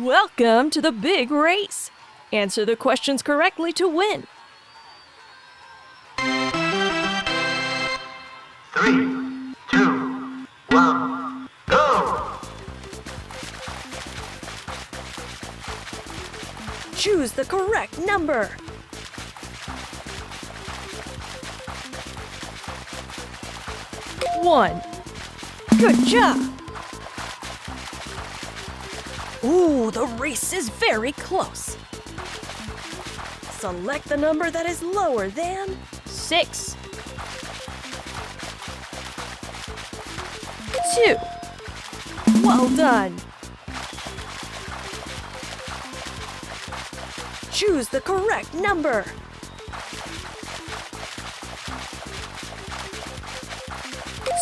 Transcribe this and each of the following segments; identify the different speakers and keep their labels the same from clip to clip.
Speaker 1: Welcome to the big race. Answer the questions correctly to win.
Speaker 2: 3, 2, 1, go!
Speaker 1: Choose the correct number. 1. Good job. Ooh, the race is very close. Select the number that is lower than 6. 2. Well done. Choose the correct number.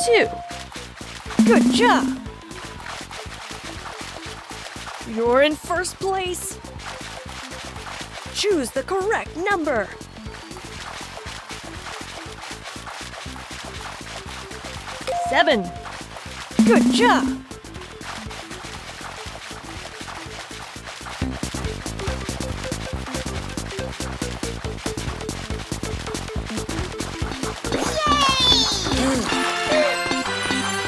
Speaker 1: 2. Good job. You're in first place. Choose the correct number. 7. Good job.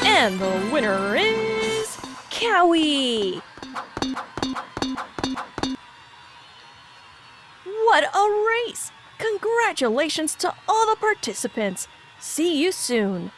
Speaker 1: And the winner is Cowie. What a race! Congratulations to all the participants. See you soon.